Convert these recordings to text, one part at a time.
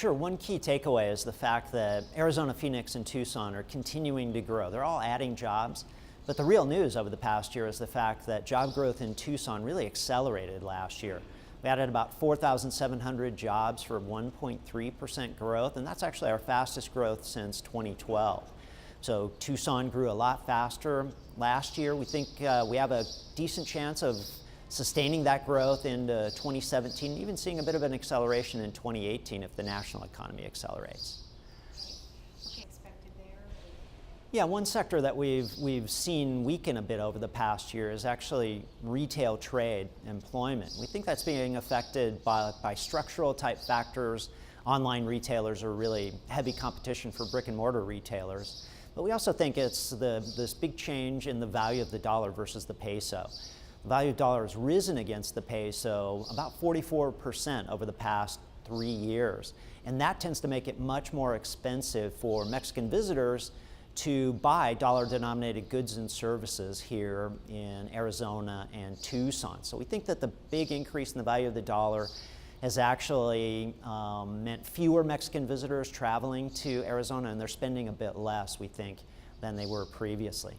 Sure, one key takeaway is the fact that Arizona, Phoenix, and Tucson are continuing to grow. They're all adding jobs, but the real news over the past year is the fact that job growth in Tucson really accelerated last year. We added about 4,700 jobs for 1.3% growth, and that's actually our fastest growth since 2012. So Tucson grew a lot faster last year. We think we have a decent chance of sustaining that growth into 2017, even seeing a bit of an acceleration in 2018 if the national economy accelerates. Expected there? Yeah, one sector that we've seen weaken a bit over the past year is actually retail trade employment. We think that's being affected by structural type factors. Online retailers are really heavy competition for brick and mortar retailers. But we also think it's this big change in the value of the dollar versus the peso. The value of the dollar has risen against the peso about 44% over the past 3 years. And that tends to make it much more expensive for Mexican visitors to buy dollar-denominated goods and services here in Arizona and Tucson. So we think that the big increase in the value of the dollar has actually meant fewer Mexican visitors traveling to Arizona, and they're spending a bit less, we think, than they were previously.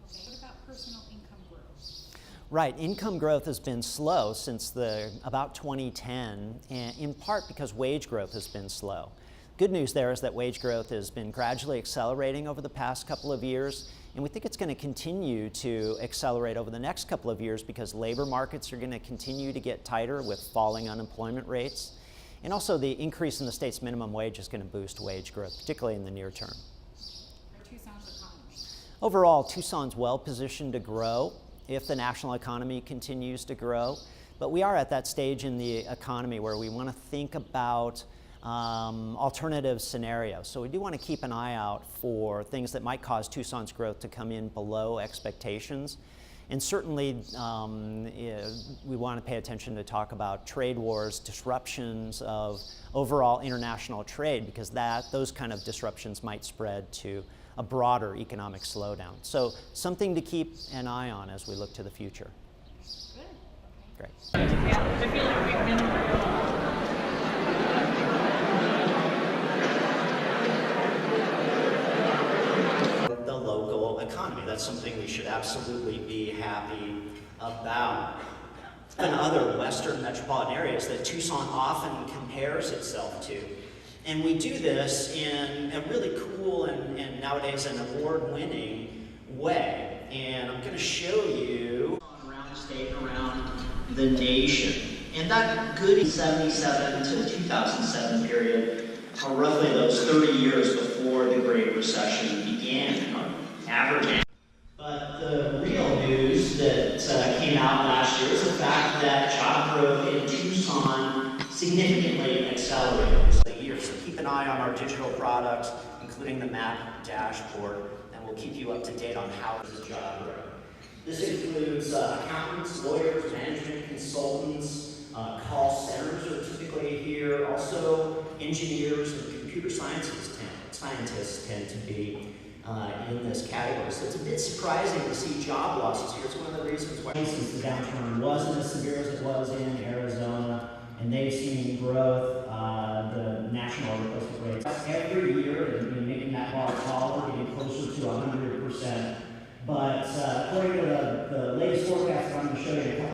Okay. What about personal income growth? Right, income growth has been slow since about 2010, and in part because wage growth has been slow. Good news there is that wage growth has been gradually accelerating over the past couple of years, and we think it's going to continue to accelerate over the next couple of years because labor markets are going to continue to get tighter with falling unemployment rates. And also the increase in the state's minimum wage is going to boost wage growth, particularly in the near term. For Tucson's economy? Overall, Tucson's well positioned to grow if the national economy continues to grow. But we are at that stage in the economy where we want to think about alternative scenarios. So we do want to keep an eye out for things that might cause Tucson's growth to come in below expectations. And certainly we want to pay attention to talk about trade wars, disruptions of overall international trade, because those kind of disruptions might spread to a broader economic slowdown. So something to keep an eye on as we look to the future. Good. Okay. Great. Yeah, I feel like we've been the local economy. That's something we should absolutely be happy about. In other Western metropolitan areas that Tucson often compares itself to. And we do this in a really cool and nowadays an award-winning way. And I'm going to show you around the state, around the nation. And that good 77 to 2007 period are roughly those 30 years before the Great Recession began. Average. But the real news that came out last year is the fact that job growth in Tucson significantly accelerated this year. So keep an eye on our digital products, including the map dashboard, and we'll keep you up to date on how this job growth. This includes accountants, lawyers, management consultants, call centers are typically here. Also, engineers and computer scientists tend to be in this category. So it's a bit surprising to see job losses here. It's one of the reasons why since the downturn wasn't as severe as it was in Arizona, and they've seen growth, the national replacement rates. Every year, they've been making that bar taller, getting closer to 100%. But according to the latest forecast I'm going to show you,